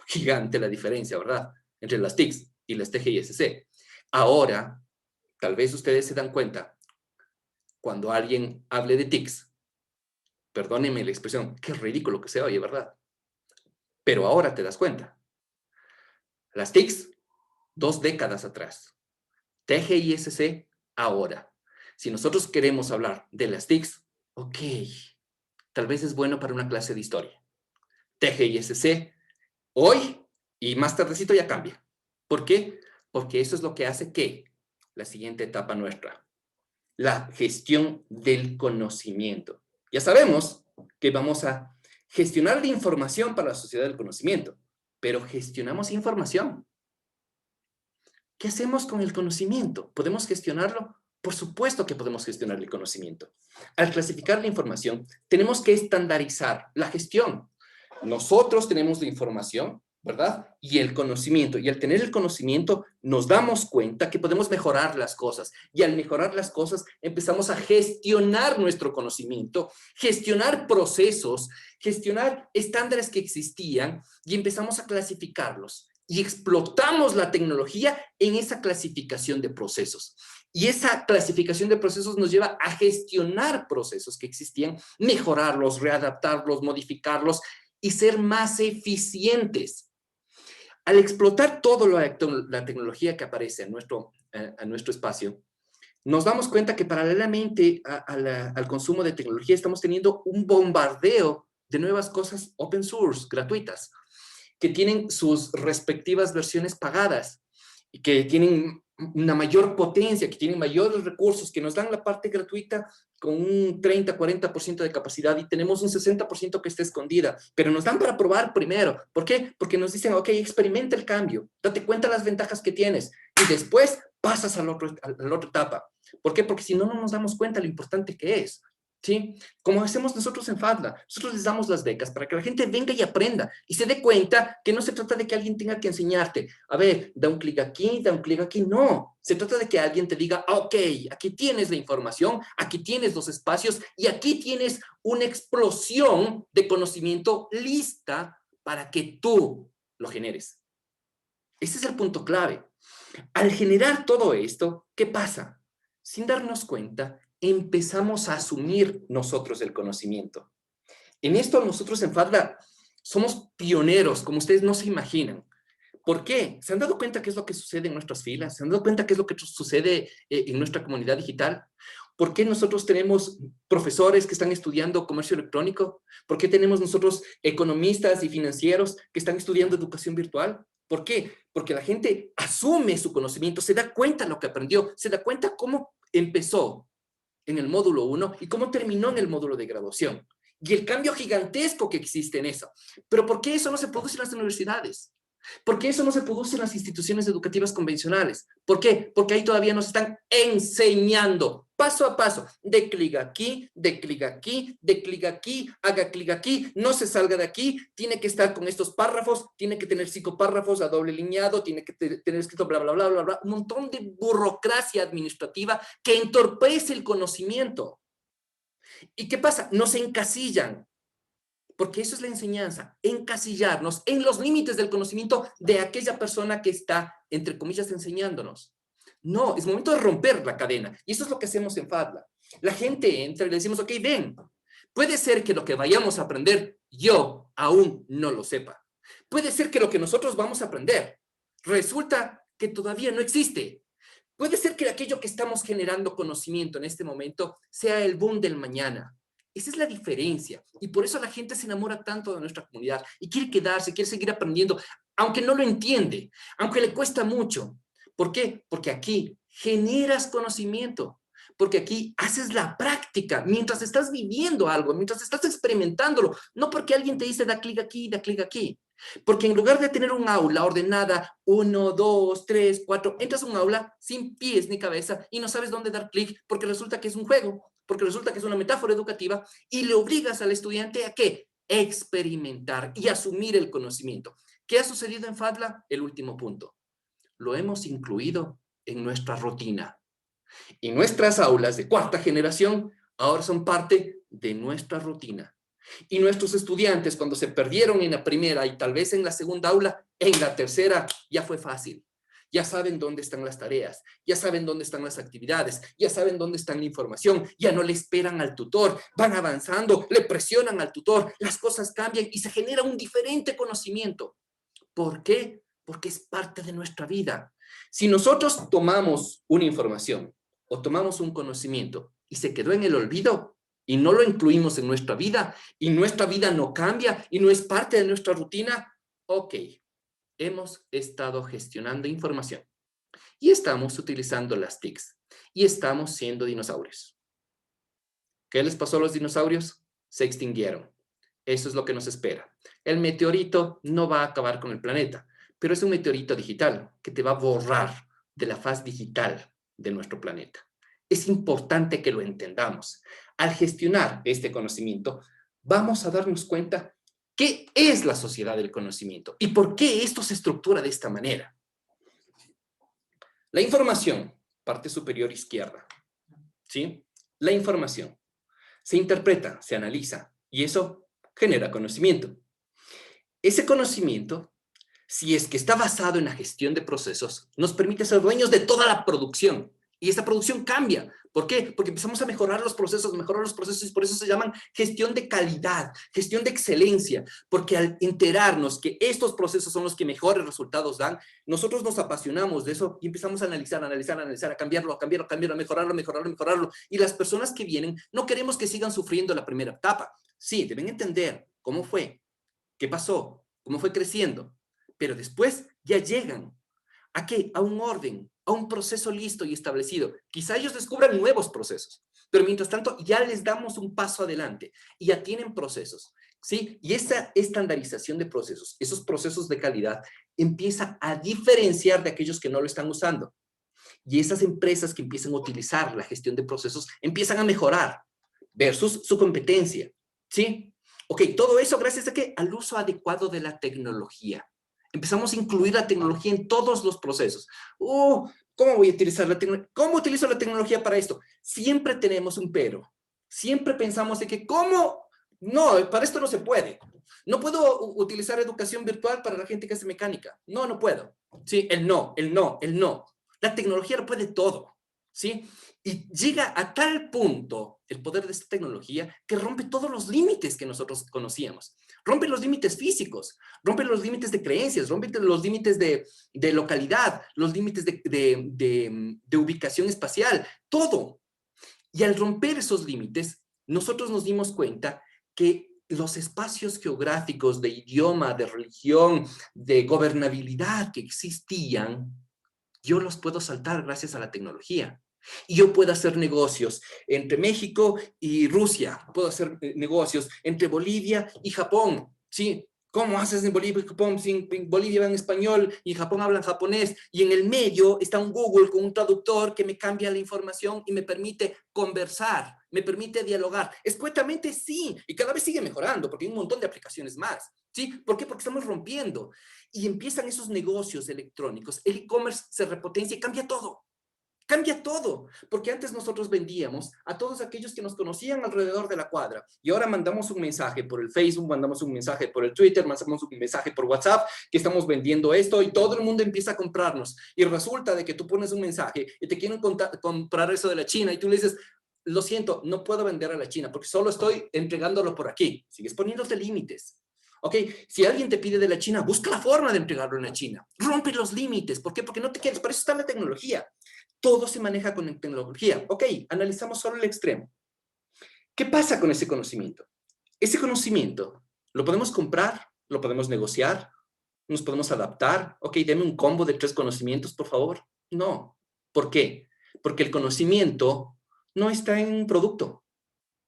Speaker 1: Gigante la diferencia, ¿verdad? Entre las TICs y las TGISC. Ahora, tal vez ustedes se dan cuenta, cuando alguien hable de TICs, perdónenme la expresión, qué ridículo que se oye, ¿verdad? Pero ahora te das cuenta. Las TICs, 2 décadas atrás. TGISC, ahora. Si nosotros queremos hablar de las TICs, ok, tal vez es bueno para una clase de historia. TGISC, hoy y más tardecito ya cambia. ¿Por qué? Porque eso es lo que hace que la siguiente etapa nuestra, la gestión del conocimiento. Ya sabemos que vamos a gestionar la información para la sociedad del conocimiento, pero gestionamos información. ¿Qué hacemos con el conocimiento? ¿Podemos gestionarlo? Por supuesto que podemos gestionar el conocimiento. Al clasificar la información, tenemos que estandarizar la gestión. Nosotros tenemos la información, ¿verdad? Y el conocimiento. Y al tener el conocimiento, nos damos cuenta que podemos mejorar las cosas. Y al mejorar las cosas, empezamos a gestionar nuestro conocimiento, gestionar procesos, gestionar estándares que existían y empezamos a clasificarlos. Y explotamos la tecnología en esa clasificación de procesos. Y esa clasificación de procesos nos lleva a gestionar procesos que existían, mejorarlos, readaptarlos, modificarlos y ser más eficientes. Al explotar toda la tecnología que aparece en nuestro espacio, nos damos cuenta que paralelamente al consumo de tecnología estamos teniendo un bombardeo de nuevas cosas open source, gratuitas, que tienen sus respectivas versiones pagadas y que tienen una mayor potencia, que tienen mayores recursos, que nos dan la parte gratuita con un 30-40% de capacidad y tenemos un 60% que está escondida, pero nos dan para probar primero. ¿Por qué? Porque nos dicen, ok, experimenta el cambio, date cuenta de las ventajas que tienes y después pasas a la otra etapa. ¿Por qué? Porque si no, no nos damos cuenta de lo importante que es. ¿Sí? Como hacemos nosotros en FADLA, nosotros les damos las becas para que la gente venga y aprenda y se dé cuenta que no se trata de que alguien tenga que enseñarte, a ver, da un clic aquí, no, se trata de que alguien te diga, ok, aquí tienes la información, aquí tienes los espacios y aquí tienes una explosión de conocimiento lista para que tú lo generes. Ese es el punto clave. Al generar todo esto, ¿qué pasa? Sin darnos cuenta, empezamos a asumir nosotros el conocimiento. En esto nosotros en FADLA somos pioneros, como ustedes no se imaginan. ¿Por qué? ¿Se han dado cuenta qué es lo que sucede en nuestras filas? ¿Se han dado cuenta qué es lo que sucede en nuestra comunidad digital? ¿Por qué nosotros tenemos profesores que están estudiando comercio electrónico? ¿Por qué tenemos nosotros economistas y financieros que están estudiando educación virtual? ¿Por qué? Porque la gente asume su conocimiento, se da cuenta de lo que aprendió, se da cuenta cómo empezó en el módulo 1 y cómo terminó en el módulo de graduación. y el cambio gigantesco que existe en eso. Pero ¿por qué eso no se produce en las universidades? ¿Por qué eso no se produce en las instituciones educativas convencionales? ¿Por qué? Porque ahí todavía nos están enseñando paso a paso, de clic aquí, de clic aquí, de clic aquí, haga clic aquí, no se salga de aquí, tiene que estar con estos párrafos, tiene que tener 5 párrafos a doble lineado, tiene que tener escrito bla, bla, bla, bla, bla, un montón de burocracia administrativa que entorpece el conocimiento. ¿Y qué pasa? Nos encasillan. Porque eso es la enseñanza, encasillarnos en los límites del conocimiento de aquella persona que está, entre comillas, enseñándonos. No, es momento de romper la cadena. Y eso es lo que hacemos en FADLA. La gente entra y le decimos, ok, ven, puede ser que lo que vayamos a aprender yo aún no lo sepa. Puede ser que lo que nosotros vamos a aprender resulta que todavía no existe. Puede ser que aquello que estamos generando conocimiento en este momento sea el boom del mañana. Esa es la diferencia. Y por eso la gente se enamora tanto de nuestra comunidad y quiere quedarse, quiere seguir aprendiendo, aunque no lo entiende, aunque le cuesta mucho. ¿Por qué? Porque aquí generas conocimiento, porque aquí haces la práctica mientras estás viviendo algo, mientras estás experimentándolo, no porque alguien te dice da clic aquí, da clic aquí. Porque en lugar de tener un aula ordenada, 1, 2, 3, 4, entras a un aula sin pies ni cabeza y no sabes dónde dar clic porque resulta que es un juego, porque resulta que es una metáfora educativa y le obligas al estudiante a ¿qué? Experimentar y asumir el conocimiento. ¿Qué ha sucedido en FADLA? El último punto. Lo hemos incluido en nuestra rutina. Y nuestras aulas de cuarta generación ahora son parte de nuestra rutina. Y nuestros estudiantes, cuando se perdieron en la primera y tal vez en la segunda aula, en la tercera ya fue fácil. Ya saben dónde están las tareas, ya saben dónde están las actividades, ya saben dónde está la información, ya no le esperan al tutor, van avanzando, le presionan al tutor, las cosas cambian y se genera un diferente conocimiento. ¿Por qué? Porque es parte de nuestra vida. Si nosotros tomamos una información o tomamos un conocimiento y se quedó en el olvido y no lo incluimos en nuestra vida y nuestra vida no cambia y no es parte de nuestra rutina, ok, hemos estado gestionando información y estamos utilizando las TICs y estamos siendo dinosaurios. ¿Qué les pasó a los dinosaurios? Se extinguieron. Eso es lo que nos espera. El meteorito no va a acabar con el planeta, pero es un meteorito digital que te va a borrar de la faz digital de nuestro planeta. Es importante que lo entendamos. Al gestionar este conocimiento, vamos a darnos cuenta qué es la sociedad del conocimiento y por qué esto se estructura de esta manera. La información, parte superior izquierda, ¿sí? La información se interpreta, se analiza y eso genera conocimiento. Ese conocimiento, si es que está basado en la gestión de procesos, nos permite ser dueños de toda la producción. Y esta producción cambia. ¿Por qué? Porque empezamos a mejorar los procesos y por eso se llaman gestión de calidad, gestión de excelencia. Porque al enterarnos que estos procesos son los que mejores resultados dan, nosotros nos apasionamos de eso y empezamos a analizar, a cambiarlo, a mejorarlo. Y las personas que vienen, no queremos que sigan sufriendo la primera etapa. Sí, deben entender cómo fue, qué pasó, cómo fue creciendo, pero después ya llegan ¿a qué? A un orden, a un proceso listo y establecido. Quizá ellos descubran nuevos procesos, pero mientras tanto ya les damos un paso adelante y ya tienen procesos, ¿sí? Y esa estandarización de procesos, esos procesos de calidad, empieza a diferenciar de aquellos que no lo están usando. Y esas empresas que empiezan a utilizar la gestión de procesos empiezan a mejorar versus su competencia, ¿sí? Ok, todo eso gracias a ¿qué? Al uso adecuado de la tecnología. Empezamos a incluir la tecnología en todos los procesos. ¿Cómo voy a utilizar la tecnología? ¿Cómo utilizo la tecnología para esto? Siempre tenemos un pero. Siempre pensamos de que, ¿cómo? No, para esto no se puede. No puedo utilizar educación virtual para la gente que hace mecánica. No, no puedo. Sí, el no. La tecnología lo puede todo. ¿Sí? Y llega a tal punto el poder de esta tecnología que rompe todos los límites que nosotros conocíamos. Rompe los límites físicos, rompe los límites de creencias, rompe los límites de localidad, los límites de ubicación espacial, todo. Y al romper esos límites, nosotros nos dimos cuenta que los espacios geográficos de idioma, de religión, de gobernabilidad que existían, yo los puedo saltar gracias a la tecnología. Y yo puedo hacer negocios entre México y Rusia, puedo hacer negocios entre Bolivia y Japón, ¿sí? ¿Cómo haces en Bolivia y Japón? Si en Bolivia hablan español y en Japón hablan japonés, y en el medio está un Google con un traductor que me cambia la información y me permite conversar, me permite dialogar. Escuetamente sí, y cada vez sigue mejorando porque hay un montón de aplicaciones más, ¿sí? ¿Por qué? Porque estamos rompiendo. Y empiezan esos negocios electrónicos, el e-commerce se repotencia y cambia todo. Cambia todo, porque antes nosotros vendíamos a todos aquellos que nos conocían alrededor de la cuadra y ahora mandamos un mensaje por el Facebook, mandamos un mensaje por el Twitter, mandamos un mensaje por WhatsApp que estamos vendiendo esto y todo el mundo empieza a comprarnos y resulta de que tú pones un mensaje y te quieren comprar eso de la China y tú le dices, lo siento, no puedo vender a la China porque solo estoy entregándolo por aquí. Sigues poniéndote límites. ¿Ok? Si alguien te pide de la China, busca la forma de entregarlo en la China. Rompe los límites. ¿Por qué? Porque no te quieres. Para eso está la tecnología. Todo se maneja con tecnología. Ok, analizamos solo el extremo. ¿Qué pasa con ese conocimiento? Ese conocimiento lo podemos comprar, lo podemos negociar, nos podemos adaptar. Ok, deme un combo de 3 conocimientos, por favor. No. ¿Por qué? Porque el conocimiento no está en un producto,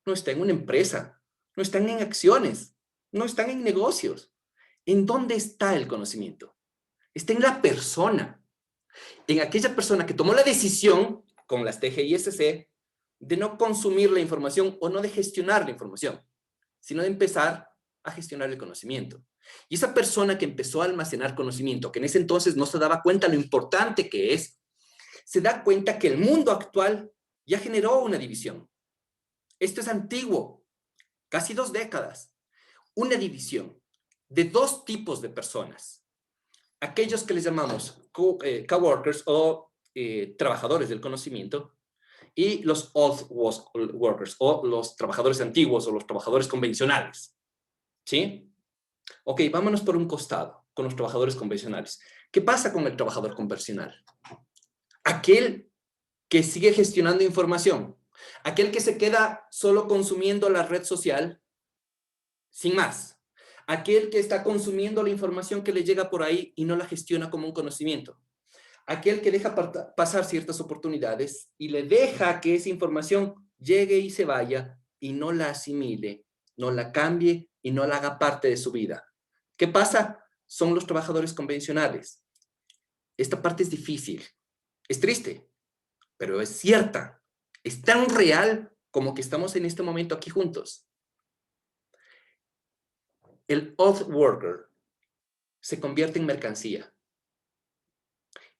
Speaker 1: no está en una empresa, no están en acciones, no están en negocios. ¿En dónde está el conocimiento? Está en la persona. En aquella persona que tomó la decisión, con las TGISC, de no consumir la información o no de gestionar la información, sino de empezar a gestionar el conocimiento. Y esa persona que empezó a almacenar conocimiento, que en ese entonces no se daba cuenta lo importante que es, se da cuenta que el mundo actual ya generó una división. Esto es antiguo, casi 2 décadas. Una división de 2 tipos de personas. Aquellos que les llamamos coworkers o trabajadores del conocimiento y los old workers o los trabajadores antiguos o los trabajadores convencionales. ¿Sí? Ok, vámonos por un costado con los trabajadores convencionales. ¿Qué pasa con el trabajador convencional? Aquel que sigue gestionando información, aquel que se queda solo consumiendo la red social sin más, aquel que está consumiendo la información que le llega por ahí y no la gestiona como un conocimiento, aquel que deja pasar ciertas oportunidades y le deja que esa información llegue y se vaya y no la asimile, no la cambie y no la haga parte de su vida. ¿Qué pasa? Son los trabajadores convencionales. Esta parte es difícil, es triste, pero es cierta. Es tan real como que estamos en este momento aquí juntos. El old worker se convierte en mercancía.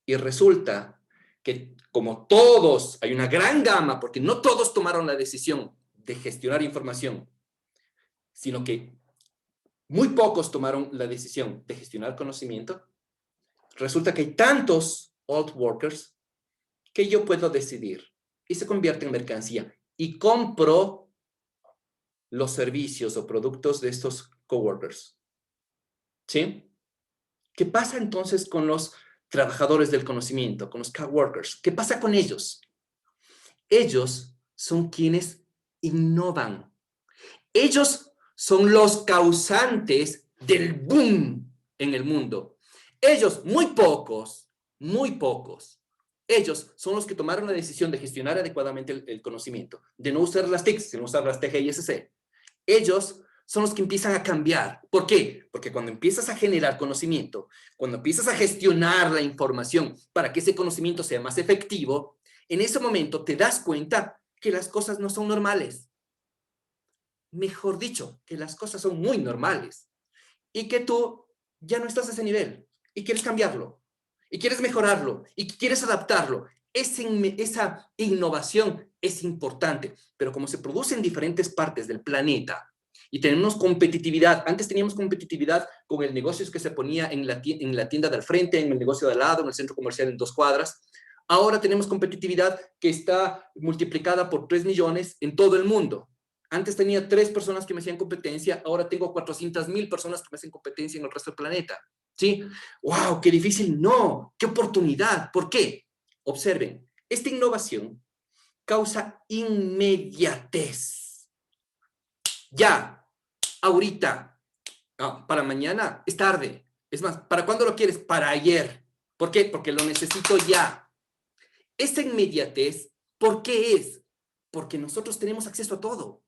Speaker 1: Y resulta que como todos, hay una gran gama, porque no todos tomaron la decisión de gestionar información, sino que muy pocos tomaron la decisión de gestionar conocimiento, resulta que hay tantos old workers que yo puedo decidir y se convierte en mercancía y compro los servicios o productos de estos coworkers. ¿Sí? ¿Qué pasa entonces con los trabajadores del conocimiento, con los coworkers? ¿Qué pasa con ellos? Ellos son quienes innovan. Ellos son los causantes del boom en el mundo. Ellos, muy pocos, ellos son los que tomaron la decisión de gestionar adecuadamente el conocimiento, de no usar las TICs, sino usar las TGISC. Ellos son los que empiezan a cambiar. ¿Por qué? Porque cuando empiezas a generar conocimiento, cuando empiezas a gestionar la información para que ese conocimiento sea más efectivo, en ese momento te das cuenta que las cosas no son normales. Mejor dicho, que las cosas son muy normales y que tú ya no estás a ese nivel y quieres cambiarlo y quieres mejorarlo y quieres adaptarlo. Esa innovación es importante, pero como se produce en diferentes partes del planeta y tenemos competitividad, antes teníamos competitividad con el negocio que se ponía en la tienda del frente, en el negocio de al lado, en el centro comercial en 2 cuadras. Ahora tenemos competitividad que está multiplicada por 3 millones en todo el mundo. Antes tenía 3 personas que me hacían competencia, ahora tengo 400,000 personas que me hacen competencia en el resto del planeta. ¿Sí? ¡Wow! ¡Qué difícil! No, ¡qué oportunidad! ¿Por qué? Observen, esta innovación causa inmediatez. Ya, ahorita, no, para mañana es tarde. Es más, ¿para cuándo lo quieres? Para ayer. ¿Por qué? Porque lo necesito ya. Esa inmediatez ¿Por qué es? Porque nosotros tenemos acceso a todo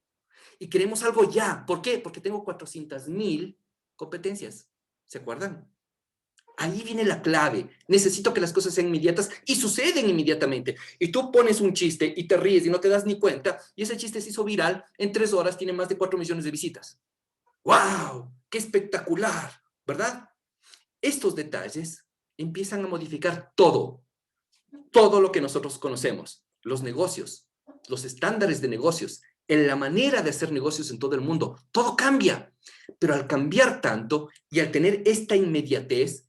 Speaker 1: y queremos algo ya. ¿Por qué? Porque tengo 400,000 competencias. ¿Se acuerdan? Ahí viene la clave. Necesito que las cosas sean inmediatas y suceden inmediatamente. Y tú pones un chiste y te ríes y no te das ni cuenta y ese chiste se hizo viral. En 3 horas tiene más de 4 millones de visitas. ¡Wow! ¡Qué espectacular! ¿Verdad? Estos detalles empiezan a modificar todo lo que nosotros conocemos, los negocios, los estándares de negocios, en la manera de hacer negocios en todo el mundo, todo cambia. Pero al cambiar tanto y al tener esta inmediatez,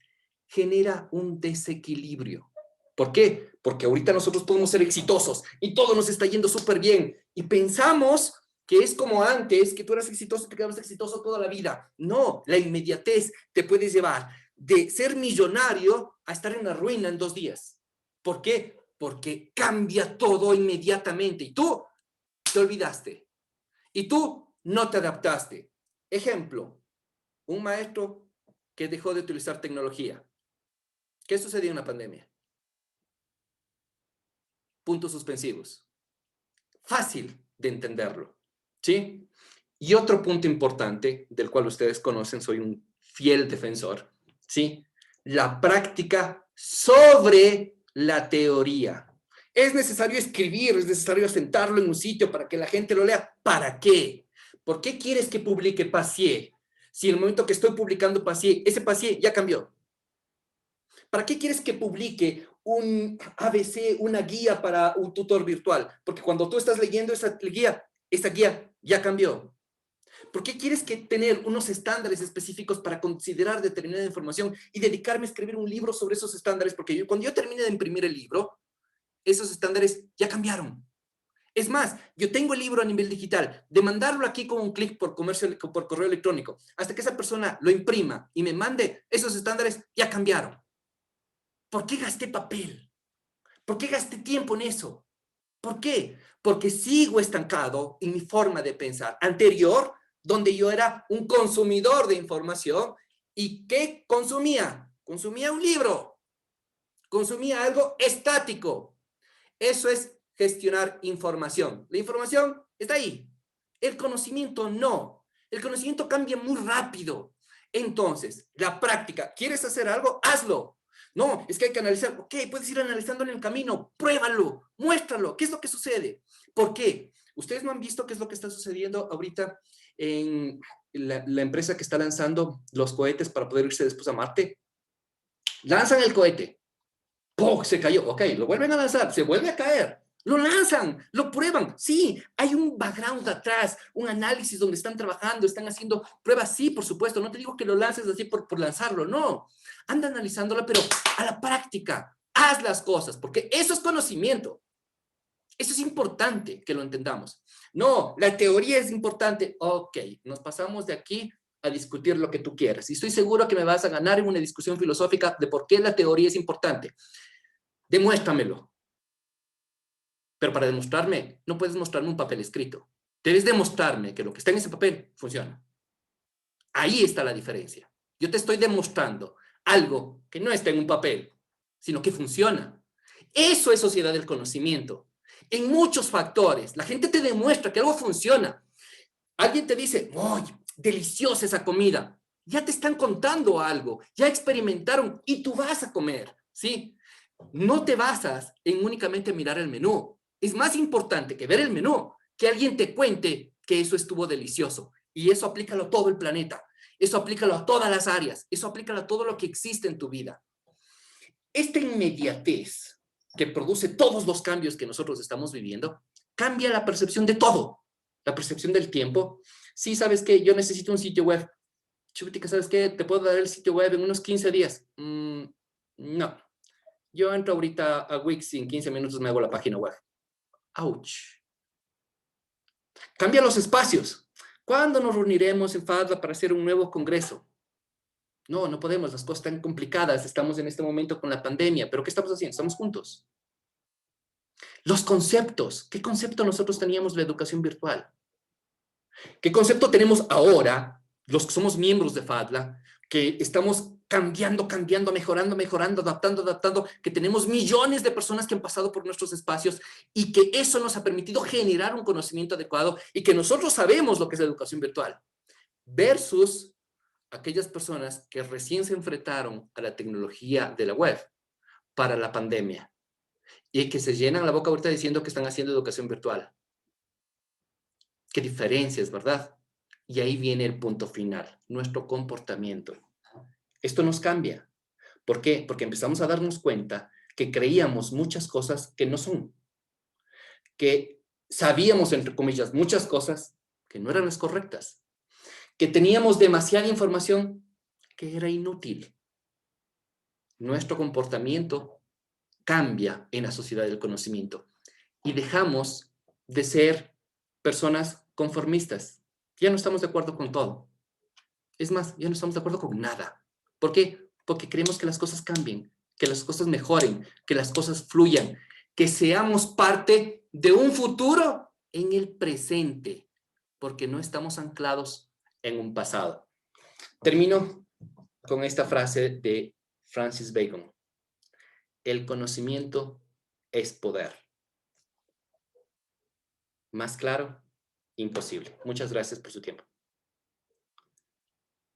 Speaker 1: genera un desequilibrio. ¿Por qué? Porque ahorita nosotros podemos ser exitosos y todo nos está yendo súper bien y pensamos que es como antes, que tú eras exitoso y te quedabas exitoso toda la vida. No, la inmediatez te puede llevar de ser millonario a estar en la ruina en 2 días. ¿Por qué? Porque cambia todo inmediatamente y tú te olvidaste y tú no te adaptaste. Ejemplo, un maestro que dejó de utilizar tecnología. ¿Qué sucedió en la pandemia? Puntos suspensivos. Fácil de entenderlo, ¿sí? Y otro punto importante, del cual ustedes conocen, soy un fiel defensor, ¿sí? La práctica sobre la teoría. Es necesario escribir, es necesario sentarlo en un sitio para que la gente lo lea. ¿Para qué? ¿Por qué quieres que publique Passier? Si en el momento que estoy publicando Passier, ese Passier ya cambió. ¿Para qué quieres que publique un ABC, una guía para un tutor virtual? Porque cuando tú estás leyendo esa guía ya cambió. ¿Por qué quieres que tener unos estándares específicos para considerar determinada información y dedicarme a escribir un libro sobre esos estándares? Porque cuando yo termine de imprimir el libro, esos estándares ya cambiaron. Es más, yo tengo el libro a nivel digital, de mandarlo aquí con un clic por correo electrónico, hasta que esa persona lo imprima y me mande, esos estándares ya cambiaron. ¿Por qué gasté papel? ¿Por qué gasté tiempo en eso? ¿Por qué? Porque sigo estancado en mi forma de pensar anterior, donde yo era un consumidor de información y ¿qué consumía? Consumía un libro, consumía algo estático. Eso es gestionar información. La información está ahí. El conocimiento no. El conocimiento cambia muy rápido. Entonces, la práctica, ¿quieres hacer algo? Hazlo. No, es que hay que analizar. Ok, puedes ir analizándolo en el camino. Pruébalo, muéstralo. ¿Qué es lo que sucede? ¿Por qué? ¿Ustedes no han visto qué es lo que está sucediendo ahorita en la empresa que está lanzando los cohetes para poder irse después a Marte? Lanzan el cohete. ¡Pum! Se cayó. Ok, lo vuelven a lanzar. Se vuelve a caer. Lo lanzan, lo prueban. Sí, hay un background atrás, un análisis donde están trabajando, están haciendo pruebas. Sí, por supuesto. No te digo que lo lances así por lanzarlo. No. Anda analizándola, pero a la práctica. Haz las cosas, porque eso es conocimiento. Eso es importante que lo entendamos. No, la teoría es importante. Ok, nos pasamos de aquí a discutir lo que tú quieras. Y estoy seguro que me vas a ganar en una discusión filosófica de por qué la teoría es importante. Demuéstramelo. Pero para demostrarme, no puedes mostrarme un papel escrito. Debes demostrarme que lo que está en ese papel funciona. Ahí está la diferencia. Yo te estoy demostrando algo que no está en un papel, sino que funciona. Eso es sociedad del conocimiento. En muchos factores, la gente te demuestra que algo funciona. Alguien te dice, ¡ay, deliciosa esa comida! Ya te están contando algo, ya experimentaron y tú vas a comer, ¿sí? No te basas en únicamente mirar el menú. Es más importante que ver el menú, que alguien te cuente que eso estuvo delicioso. Y eso aplícalo a todo el planeta. Eso aplícalo a todas las áreas. Eso aplícalo a todo lo que existe en tu vida. Esta inmediatez que produce todos los cambios que nosotros estamos viviendo, cambia la percepción de todo. La percepción del tiempo. Sí, ¿sabes qué? Yo necesito un sitio web. Chubitica, ¿sabes qué? Te puedo dar el sitio web en unos 15 días. No. Yo entro ahorita a Wix y en 15 minutos me hago la página web. ¡Auch! Cambia los espacios. ¿Cuándo nos reuniremos en FADLA para hacer un nuevo congreso? No, no podemos, las cosas están complicadas, estamos en este momento con la pandemia, pero ¿qué estamos haciendo? Estamos juntos. Los conceptos, ¿qué concepto nosotros teníamos de la educación virtual? ¿Qué concepto tenemos ahora, los que somos miembros de FADLA, que estamos cambiando, mejorando, adaptando, que tenemos millones de personas que han pasado por nuestros espacios y que eso nos ha permitido generar un conocimiento adecuado y que nosotros sabemos lo que es la educación virtual, versus aquellas personas que recién se enfrentaron a la tecnología de la web para la pandemia y que se llenan la boca ahorita diciendo que están haciendo educación virtual. Qué diferencias, ¿verdad? Y ahí viene el punto final, nuestro comportamiento. Esto nos cambia. ¿Por qué? Porque empezamos a darnos cuenta que creíamos muchas cosas que no son, que sabíamos, entre comillas, muchas cosas que no eran las correctas, que teníamos demasiada información que era inútil. Nuestro comportamiento cambia en la sociedad del conocimiento y dejamos de ser personas conformistas. Ya no estamos de acuerdo con todo. Es más, ya no estamos de acuerdo con nada. ¿Por qué? Porque queremos que las cosas cambien, que las cosas mejoren, que las cosas fluyan, que seamos parte de un futuro en el presente, porque no estamos anclados en un pasado. Termino con esta frase de Francis Bacon. El conocimiento es poder. Más claro, imposible. Muchas gracias por su tiempo.